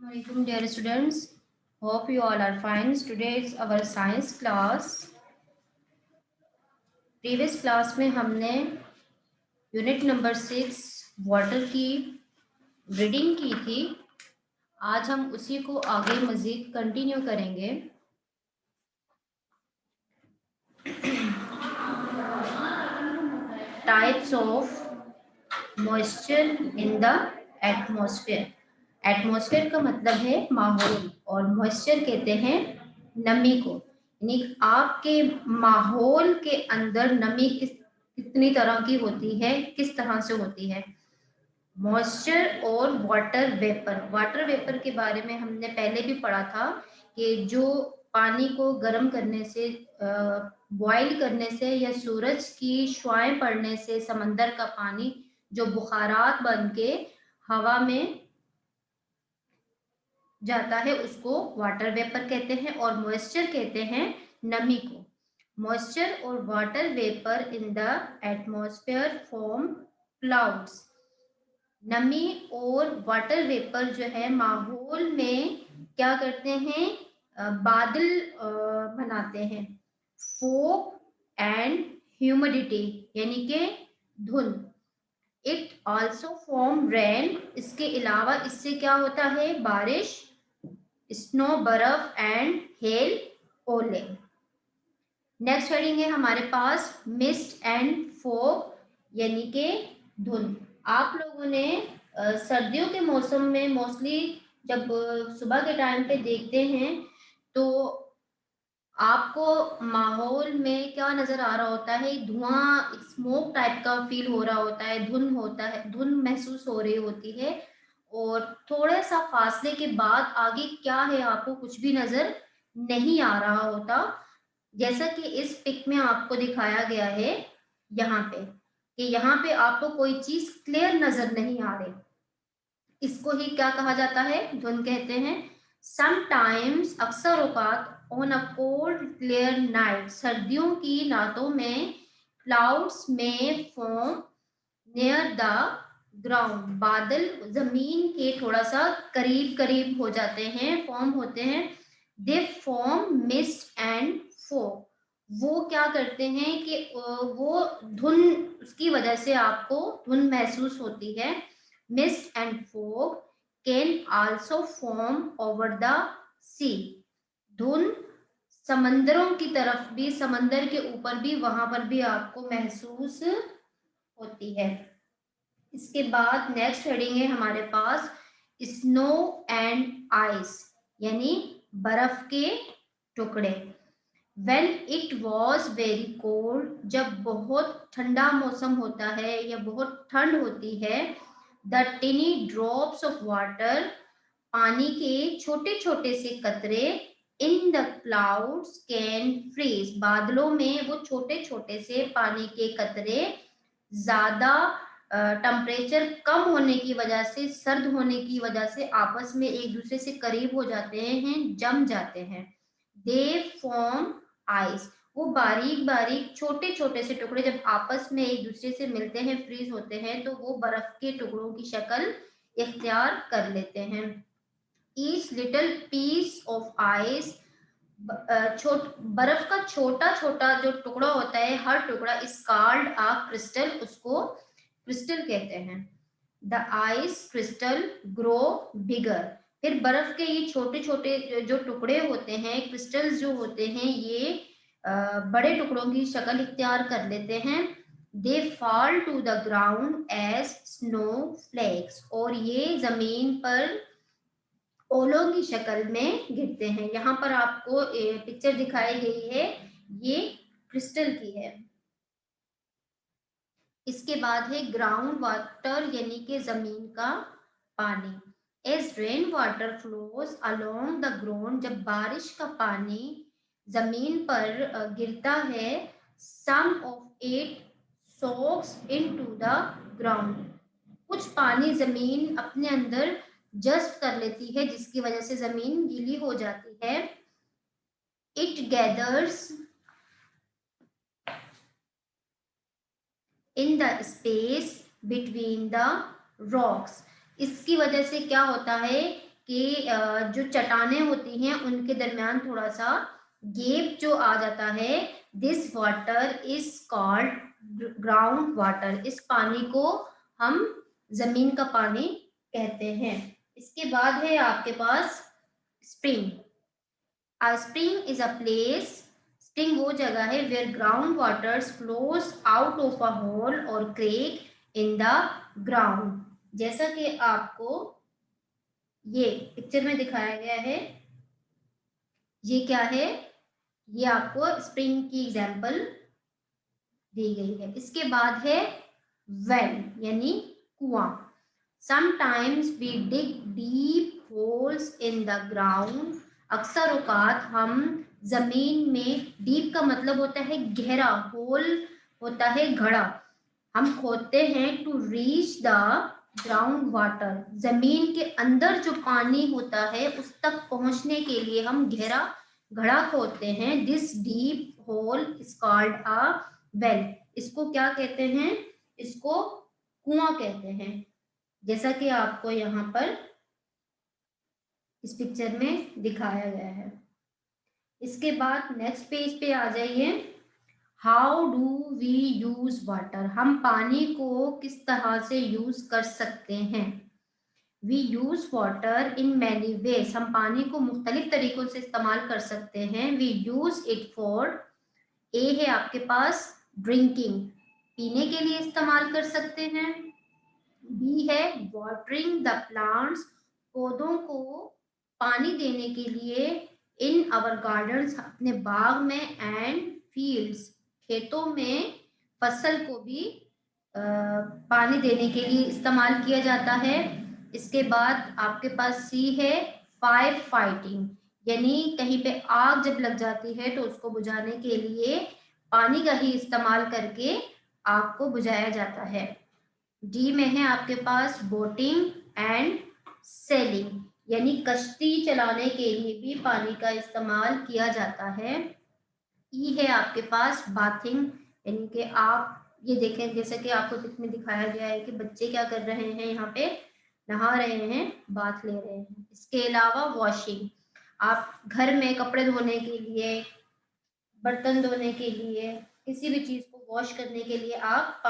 Assalamualaikum dear students. Hope you all are fine. Today is our science class. Previous class में हमने unit number 6 water की reading की थी. आज हम उसी को आगे मज़ीद कंटिन्यू करेंगे. Types of moisture in the atmosphere. Atmosphere का मतलब है माहौल और मॉइस्चर कहते हैं नमी को. यानी आपके माहौल के अंदर नमी कितनी तरह की होती है, किस तरह से होती है. मॉइस्चर और वाटर वेपर के बारे में हमने पहले भी पढ़ा था कि जो पानी को गर्म करने से, बॉईल करने से या सूरज की शुआएं पड़ने से समंदर का पानी जो बुखारात बन के हवा में जाता है उसको वाटर वेपर कहते हैं. और मॉइस्चर कहते हैं नमी को. मॉइस्चर और water vapour in the atmosphere form clouds. नमी और वाटर वेपर जो है माहौल में क्या करते हैं, बादल बनाते हैं. फोग एंड ह्यूमिडिटी यानी कि धुंध. It also form rain. इसके अलावा इससे क्या होता है, बारिश, स्नो बर्फ एंड हेल, ओले. नेक्स्ट हेडिंग है हमारे पास मिस्ट एंड फोग यानी कि धुंध. आप लोगों ने सर्दियों के मौसम में मोस्टली जब सुबह के टाइम पे देखते हैं तो आपको माहौल में क्या नजर आ रहा होता है, धुआं, स्मोक टाइप का फील हो रहा होता है, धुंध होता है, धुंध महसूस हो रही होती है. और थोड़े सा फासले के बाद आगे क्या है आपको कुछ भी नजर नहीं आ रहा होता. जैसा कि इस पिक में आपको दिखाया गया है यहाँ पे कि यहाँ पे आपको कोई चीज क्लियर नजर नहीं आ रही. इसको ही क्या कहा जाता है, धुंध कहते हैं. समटाइम्स अक्सर औकात on a cold clear night. सर्दियों की रातों में क्लाउड्स में फॉर्म नियर द ग्राउंड. बादल जमीन के थोड़ा सा करीब करीब हो जाते हैं, फॉर्म होते हैं. They form mist and fog. वो क्या करते हैं कि वो धुंध, उसकी वजह से आपको धुंध महसूस होती है. Mist and fog can also form over the sea. धुंध समंदरों की तरफ भी, समंदर के ऊपर भी, वहां पर भी आपको महसूस होती है. इसके बाद नेक्स्ट हेडिंग है हमारे पास स्नो एंड आइस यानी बर्फ के टुकड़े. When it was very cold, जब बहुत ठंडा मौसम होता है या बहुत ठंड होती है, the tiny drops of water, पानी के छोटे छोटे से कतरे, in the clouds can freeze. बादलों में वो छोटे छोटे से पानी के कतरे ज्यादा टेम्परेचर कम होने की वजह से, सर्द होने की वजह से आपस में एक दूसरे से करीब हो जाते हैं, जम जाते हैं. They form ice. वो बारीक बारीक छोटे छोटे से टुकड़े जब आपस में एक दूसरे से मिलते हैं, फ्रीज होते हैं, तो वो बर्फ के टुकड़ों की शक्ल इख्तियार कर लेते हैं. Each little piece of ice, बर्फ का छोटा छोटा जो टुकड़ा होता है, हर टुकड़ा इज कॉल्ड अ क्रिस्टल. उसको क्रिस्टल कहते हैं. द आइस क्रिस्टल ग्रो बिगर. फिर बर्फ के ये छोटे छोटे जो टुकड़े होते हैं, क्रिस्टल्स जो होते हैं, ये बड़े टुकड़ों की शक्ल इख्तियार कर लेते हैं. They fall to the ground as snow flakes. और ये जमीन पर ओलों की शक्ल में गिरते हैं. यहाँ पर आपको पिक्चर दिखाई गई है, ये क्रिस्टल की है. इसके बाद है ग्राउंड वाटर यानी कि जमीन का पानी. As rain water flows along the ground. जब बारिश का पानी जमीन पर गिरता है, some of it soaks into the ground. कुछ पानी जमीन अपने अंदर जस्ट कर लेती है, जिसकी वजह से जमीन गीली हो जाती है. It gathers in the space between the rocks. इसकी वजह से क्या होता है के जो चट्टानें होती हैं उनके दरमियान थोड़ा सा गैप जो आ जाता है, this water is called ground water. इस पानी को हम जमीन का पानी कहते हैं। इसके बाद है आपके पास spring. A spring is a place, spring वो जगह है where ground water flows out of a hole or crack in the ground। जैसा कि आपको ये पिक्चर में दिखाया गया है, ये क्या है, ये आपको स्प्रिंग की एग्जाम्पल दी गई है। इसके बाद है वेल यानी कुआं। Sometimes we dig deep holes in the ground. अक्सर औकात हम जमीन में, डीप का मतलब होता है गहरा, होल होता है घड़ा, हम खोदते हैं to reach the ground water. जमीन के अंदर जो पानी होता है उस तक पहुंचने के लिए हम गहरा घड़ा खोदते हैं। This deep whole is called a well. इसको क्या कहते हैं, इसको कुआं कहते हैं, जैसा कि आपको यहाँ पर इस पिक्चर में दिखाया गया है। इसके बाद नेक्स्ट पेज पे आ जाइए। How do we use water. हम पानी को किस तरह से यूज कर सकते हैं। We use water in many ways. हम पानी को मुख्तलिफ तरीकों से इस्तेमाल कर सकते हैं। वी यूज इट फॉर, ए है आपके पास ड्रिंकिंग, पीने के लिए इस्तेमाल कर सकते हैं। बी है वाटरिंग द प्लांट्स, पौधों को पानी देने के लिए। इन आवर गार्डन्स, अपने बाग में। एंड फील्ड्स, खेतों में फसल को भी पानी देने के लिए इस्तेमाल किया जाता है। इसके बाद आपके पास सी है फायर फाइटिंग, यानी कहीं पे आग जब लग जाती है तो उसको बुझाने के लिए पानी का ही इस्तेमाल करके आग को बुझाया जाता है। डी में है आपके पास बोटिंग एंड सेलिंग, यानी कश्ती चलाने के लिए भी पानी का इस्तेमाल किया जाता है। ई है आपके पास बाथिंग, यानी कि आप ये देखें जैसे कि आपको पिक में दिखाया गया है कि बच्चे क्या कर रहे हैं, यहाँ पे नहा रहे हैं, बाथ ले रहे हैं। इसके अलावा वॉशिंग, आप घर में कपड़े धोने के लिए, बर्तन धोने के लिए, किसी भी चीज को वॉश करने के लिए आप